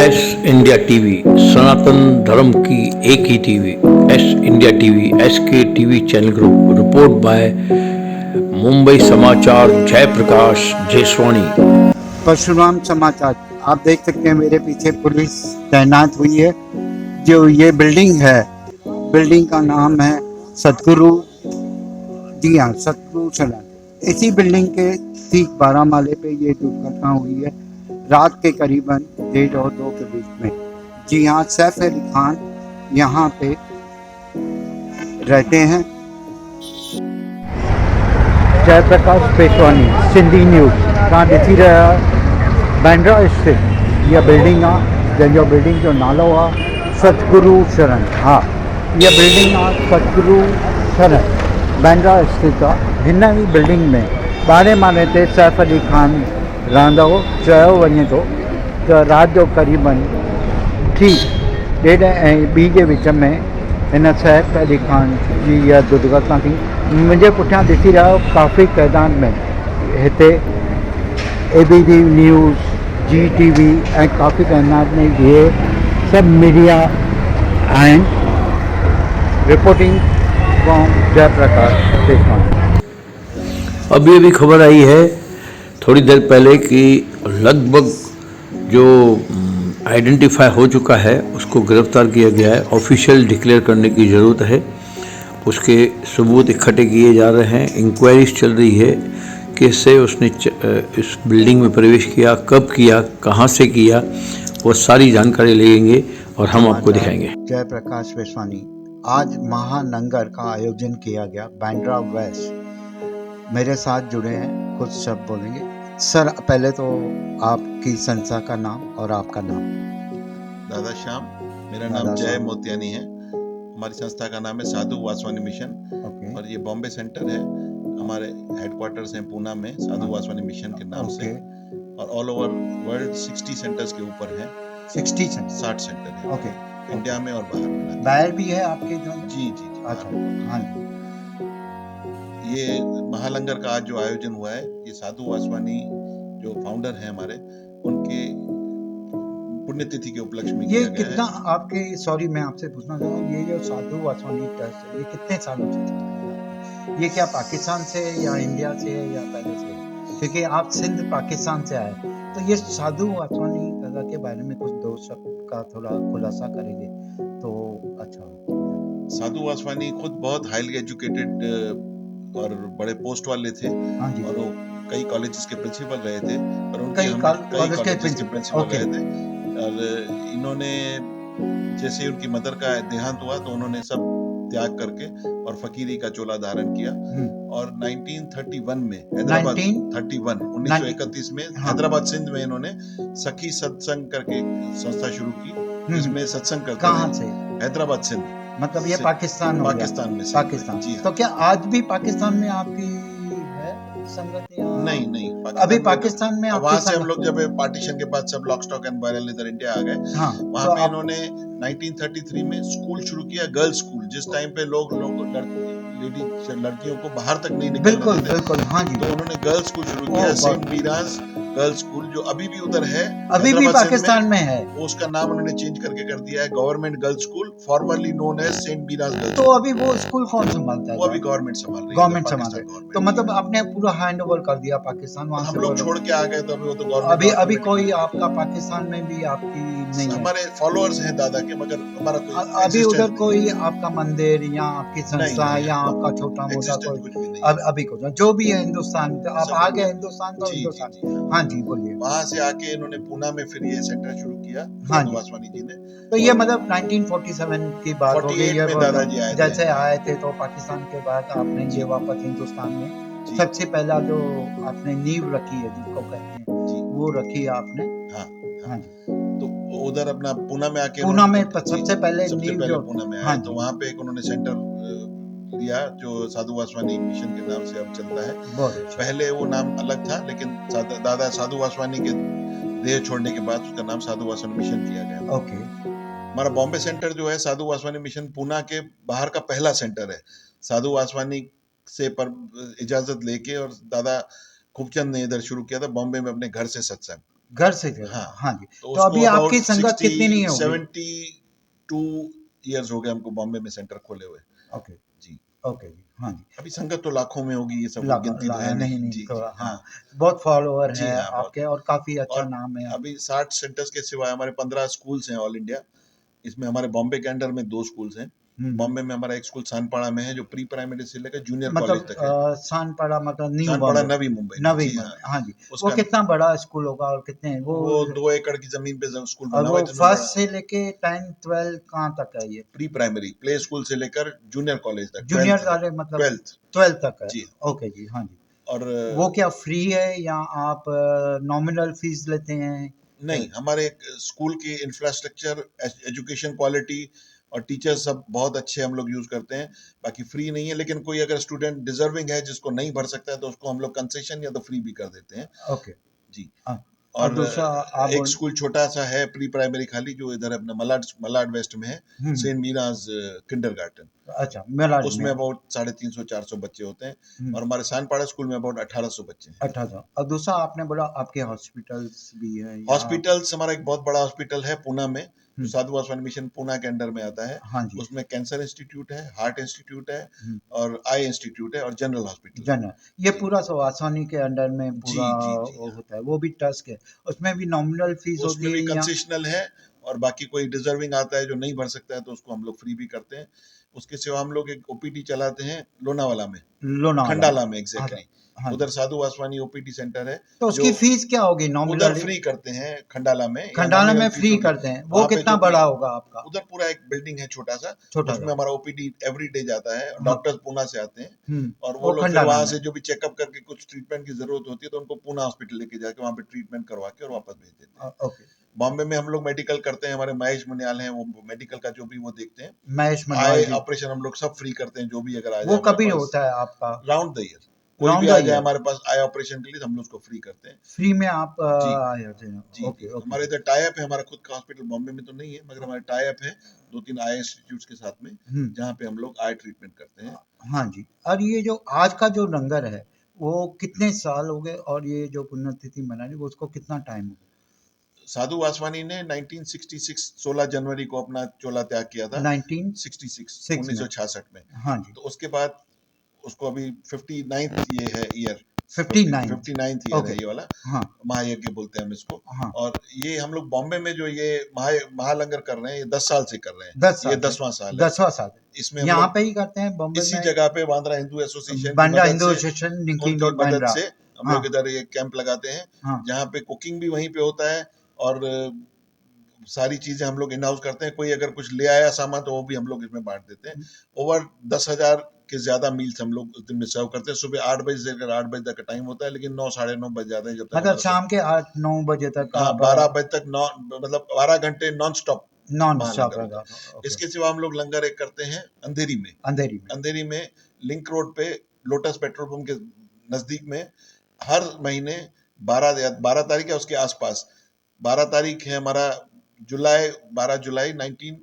S India TV, सनातन धर्म की एक ही TV. S India TV, S K TV channel group. Report by Mumbai Samachar, Jaiprakash Jeswani. Parshuram समाचार। आप देख सकते हैं मेरे पीछे पुलिस तैनात हुई है। जो ये बिल्डिंग है, बिल्डिंग का नाम है सतगुरु, जी हाँ, सतगुरु सलन। इसी बिल्डिंग के ठीक 12 माले पे ये दुर्घटना हुई है, रात के करीबन 1:30 और 2 के बीच में। जी हाँ, सैफ अली खान यहाँ पे रहते हैं। जयप्रकाश पेशवानी, सिंधी न्यूज़। तव्हां ॾिसी रहिया बांद्रा स्थित इहा बिल्डिंग आहे, जंहिंजो बिल्डिंग जो नालो आहे सतगुरु शरण। हा, इहा बिल्डिंग आहे सतगुरु शरण, बांद्रा स्थित आहे। हिन ई बिल्डिंग में 12 माले ते सैफ अली खान रहंदो हो। चयो वञे थो त राति जो क़रीबन ठीक 1:30 ऐं 2 जे विच में हिन सैफ अली खान जी इहा दुर्घटना थी। मुंहिंजे पुठियां ॾिसी रहियो काफ़ी तइदाद में हिते ABD न्यूज़, GTV ऐं काफ़ी तइदाद में इहे सभु मीडिया आहिनि। Reporting from Jayprakash Peshwani. अभी खबर आई है थोड़ी देर पहले कि लगभग जो आइडेंटिफाई हो चुका है उसको गिरफ्तार किया गया है। ऑफिशियल डिक्लेयर करने की ज़रूरत है, उसके सबूत इकट्ठे किए जा रहे हैं। इंक्वायरीज चल रही है कैसे उसने इस बिल्डिंग में प्रवेश किया, कब किया, कहाँ से किया, वो सारी जानकारी लेंगे और हम आपको दिखाएंगे। जयप्रकाश पेशवानी। आज महानंगर का आयोजन किया गया बांद्रा वेस्ट। मेरे साथ जुड़े हैं, कुछ शब्द बोलेंगे। सर, पहले तो आपकी संस्था का नाम और आपका नाम। दादा श्याम, मेरा नाम जय मोतियानी है। हमारी संस्था का नाम है साधु वासवानी मिशन। और ये बॉम्बे सेंटर है, हमारे हेडक्वार्टर्स हैं पूना में साधु वासवानी मिशन के नाम से। और ऑल ओवर वर्ल्ड 60 सेंटर्स के ऊपर हैं। 60 सेंटर है। ओके, इंडिया में और बाहर में। बाहर भी है आपके जो? जी। अच्छा, हाँ जी। ये महालंगर का आज जो आयोजन हुआ है, ये साधु वासवानी जो फाउंडर हैं हमारे, उनके पुण्यतिथि के उपलक्ष्य में किया गया है। ये कितना आपके, सॉरी मैं आपसे पूछना चाहूँगा, ये जो साधु वासवानी ट्रस्ट है, ये कितने सालों से चल रहा है? ये क्या पाकिस्तान से या इंडिया से या पहले से? क्योंकि आप सिंध पाकिस्तान से आए, तो ये साधु वासवानी दादा के बारे में कुछ दो शब्द का थोड़ा खुलासा करेंगे तो अच्छा हो। साधु वासवानी खुद बहुत हाईली एजुकेटेड और बड़े पोस्ट वाले थे। हाँ जी। और वो कई कॉलेजेस के प्रिंसिपल रहे थे। और उनके कई कॉलेज के प्रिंसिपल रहे थे। और इन्होंने जैसे ही उनकी मदर का देहांत हुआ तो उन्होंने सब त्याग करके और फकीरी का चोला धारण किया। और 1931 में हैदराबाद 1931 में हैदराबाद सिंध में इन्होंने सखी सत्संग करके संस्था शुरू की, जिसमें सत्संग करते। कहाँ से? हैदराबाद सिंध। मतलब ये पाकिस्तान में? पाकिस्तान। जी। तो क्या आज भी पाकिस्तान में आपकी है संगत या? नहीं, अभी पाकिस्तान में वहां से हम लोग जब पार्टीशन के बाद सब लॉक स्टॉक एंड बारल इधर इंडिया आ गए। हाँ, वहां पे इन्होंने 1933 में स्कूल शुरू किया, गर्ल्स स्कूल। जिस टाइम पे लोग लड़कियों को बाहर तक नहीं निकलने देते। बिल्कुल, हाँ जी। तो उन्होंने गर्ल्स स्कूल शुरू किया, सेंट मीराज गर्ल्स स्कूल, जो अभी भी उधर है, अभी भी पाकिस्तान में है। उसका नाम उन्होंने चेंज करके कर दिया है government girls school, formerly known as saint Mira's girls. तो अभी वो स्कूल कौन संभालता है? वो अभी गवर्नमेंट संभाल रही है। गवर्नमेंट संभाल रही है। तो मतलब आपने पूरा हैंड ओवर कर दिया पाकिस्तान, वहां से हम लोग छोड़ के आ गए। तो अभी वो तो गवर्नमेंट। अभी कोई आपका पाकिस्तान में भी आपकी नहीं है? हमारे फॉलोअर्स हैं दादा के, मगर हमारा कोई अभी उधर कोई आपका मंदिर या आपकी संस्था या आपका छोटा मोटा कोई अभी कुछ जो भी है हिंदुस्तान, आप आ गए हिंदुस्तान तो हिंदुस्तान। हाँ जी, बोलिए। वहां से आके इन्होंने पूना में फिर ये सेंटर शुरू किया। हाँ, वासवानी जी ने। तो ये मतलब 1947 की बात हो गई है। दादाजी आए जैसे आए थे तो पाकिस्तान के बाद आपने ये वापस हिंदुस्तान में सबसे पहला जो आपने नींव रखी है, जिसको कहते हैं, वो रखी है आपने। हाँ। तो उधर अपना पूना में आके, पूना में सबसे पहले नींव जो पूना में आए, तो वहाँ पे एक उन्होंने सेंटर लिया जो साधु वासवानी मिशन के नाम से अब चलता है। पहले वो नाम अलग था, लेकिन दादा साधु वासवानी के देह छोड़ने के बाद उसका नाम साधु वासवानी मिशन किया गया। ओके। हमारा बॉम्बे सेंटर जो है साधु वासवानी मिशन पूना के बाहर का पहला सेंटर है। साधु वासवानी से पर इजाजत लेके और दादा खूबचंद ने इधर शुरू किया था बॉम्बे में अपने घर से सत्संग। घर से थे। हाँ। हाँ जी। तो तो उसको अभी अबाउट आपकी संगत कितनी नहीं होगी? 72 ईयर्स हो गए हमको बॉम्बे में सेंटर खोले हुए। ओके, जी। ओके जी। हाँ जी। अभी संगत तो लाखों में होगी, ये सब कोई लगा गिनती तो लगा है नहीं, नहीं। नहीं जी, तो जी। हाँ, हाँ। बहुत फॉलोवर जी हैं हाँ, बहुत। आपके और काफ़ी अच्छा और नाम है। अभी 60 सेंटर्स के सिवाय हमारे 15 स्कूल्स हैं ऑल इंडिया। इसमें हमारे बॉम्बे के अंडर में 2 स्कूल्स हैं। हुँ। बॉम्बे में हमारा एक स्कूल सानपाड़ा में है जो प्री प्राइमरी से लेकर जूनियर कॉलेज मतलब तक है। सानपाड़ा मतलब न्यू सानपाड़ा बॉम्बे, नवी मुंबई में। नवी जी हाँ। मुंबई, हाँ जी। वो उसका कितना बड़ा स्कूल होगा और कितने वो 2 एकड़ की ज़मीन पे स्कूल और बना हुआ वो है जिसमें फर्स्ट बड़ा से लेके 10, 12 कहाँ तक है ये? प्री प्राइमरी प्ले स्कूल से लेकर जूनियर कॉलेज तक जूनियर 12th है। वाले मतलब 12th 12 तक है। जी। ओके जी, हाँ जी। और वो क्या फ्री है या आप नॉमिनल फीस लेते हैं? नहीं, हमारे स्कूल की इंफ्रास्ट्रक्चर, एजुकेशन क्वालिटी और टीचर्स सब बहुत अच्छे हम लोग यूज़ करते हैं। बाकी फ्री नहीं है, लेकिन कोई अगर स्टूडेंट डिज़र्विंग है जिसको नहीं भर सकता है तो उसको हम लोग कंसेशन या तो फ्री भी कर देते हैं। ओके। जी। हाँ, और और दूसरा आप एक बोल स्कूल छोटा-सा है प्री प्राइमरी खाली जो इधर अपना मलाड मलाड वेस्ट में है, हुँ, सेंट मीराज़ किंडरगार्टन। अच्छा मेलाड में उसमें अबाउट 350-400 बच्चे होते हैं हुँ, और हमारे सानपाड़ा स्कूल में अबाउट 1800 बच्चे हैं। 1800 और दूसरा आपने बोला आपके हॉस्पिटल्स भी हैं या हॉस्पिटल्स हमारा एक बहुत बड़ा हॉस्पिटल है पूना में, जो हुँ, साधु वासवानी मिशन पूना के अंडर में आता है। हाँ जी। उसमें कैंसर इंस्टीट्यूट है, हार्ट इंस्टीट्यूट है हुँ, और आई इंस्टीट्यूट है और जनरल हॉस्पिटल है। जनरल ये जी। पूरा आसानी के अंडर में जी, पूरा जी, जी। वो होता है, वो भी ट्रस्ट है। उसमें भी नॉमिनल फीस उसमें होती भी है या कंसेशनल है और बाकी कोई डिज़र्विंग आता है जो नहीं भर सकता है तो उसको हम लोग फ्री भी करते हैं। उसके सिवा हम लोग एक ओपीडी चलाते हैं लोनावाला में, लोनावाला में? खंडाला में हाँ, एग्ज़ैक्टली। हाँ जी। उधर साधु वासवानी ओपीडी सेंटर है तो जो उसकी फीस क्या होगी उधर नॉमिनली? फ्री करते हैं खंडाला में या खंडाला नॉमिनल में फीस फ्री होगी। करते हैं, वो वहाँ पे कितना जो भी बड़ा होगा आपका? उधर पूरा एक बिल्डिंग है छोटा-सा, छोटा-सा? उसमें हमारा ओपीडी एवरीडे जाता है। हाँ, डॉक्टर्स पूना से आते हैं हुँ, और वो वो लोग फिर खंडाला वहाँ में। से जो भी चेकअप करके कुछ ट्रीटमेंट की ज़रूरत होती है तो उनको पूना हॉस्पिटल लेके जाके वहाँ पे ट्रीटमेंट करवा के और वापस भेज देते हैं। ओके, बॉम्बे में हम लोग मेडिकल करते हैं, हमारे महेश मुनियाल हैं, वो मेडिकल का जो भी वो देखते हैं। महेश मनवाल आई जी। ऑपरेशन हम लोग सब फ्री करते हैं, जो भी अगर आ जाए वो हमारे कभी पास होता है आपका? Round the year. कोई भी राउंड द आ जाए ईयर? हमारे पास आई ऑपरेशन के लिए तो हम लोग उसको फ्री करते हैं। फ्री में आप जी। आ जाते हैं। जी, ओके, जी। ओके हमारे जी। इधर टाई अप है, हमारा खुद का हॉस्पिटल बॉम्बे में तो नहीं है, मगर हमारा टाई अप है 2-3 आई इंस्टीट्यूट्स के साथ में, हुँ, जहाँ पे हम लोग आई ट्रीटमेंट करते हैं। हाँ जी। और ये जो आज का जो लंगर है, वो कितने साल हो गए और ये जो पुण्यतिथि मना रही वो उसको कितना टाइम हो गया? साधु वासवानी ने 1966 16 जनवरी को अपना चोला त्याग किया था। 66 1906 में? 1966 में। हाँ जी। तो उसके बाद उसको अभी 59th ये है ईयर 59 59th ईयर ओके, है ये वाला, हाँ, महायज्ञ बोलते हैं हम इसको। हाँ, और ये हम लोग बॉम्बे में जो ये महालंगर कर रहे हैं, ये 10 साल से कर रहे हैं। 10 ये साल से 10वां साल है। 10वाँ साल इसमें है। हम यहाँ लोग पे ही करते हैं बॉम्बे इसी में जगह पे बांद्रा हिंदू एसोसिएशन की बांद्रा मदद हिंदू से एसोसिएशन लिंकिंग उनकी रोड मदद बांद्रा। से हम हाँ, लोग इधर ये कैंप लगाते हैं, हाँ, जहाँ पे कुकिंग भी वहीं पे होता है और सारी चीज़ें हम लोग इन हाउस करते हैं। कोई अगर कुछ ले आया सामान तो वो भी हम लोग इसमें बाँट देते हैं। ओवर 10,000 के ज़्यादा मील्स हम लोग उस दिन में सर्व करते हैं। सुबह 8 बजे से लेकर 8 बजे तक का टाइम होता है, लेकिन 9 साढ़े 9 बज जाते हैं जब तक मतलब हमारा सब शाम के 8-9 बजे तक हाँ, आप 12 बजे तक नॉ मतलब 12 घंटे नॉन स्टॉप नॉन स्टॉप महालंगर होता रहेगा। है। ओके, इसके सिवा हम लोग लंगर एक करते हैं अंधेरी में। अंधेरी में। अंधेरी में लिंक रोड पे लोटस पेट्रोल पंप के नज़दीक में हर महीने 12 तारीख या उसके आसपास 12 तारीख है हमारा जुलाई 12 जुलाई 19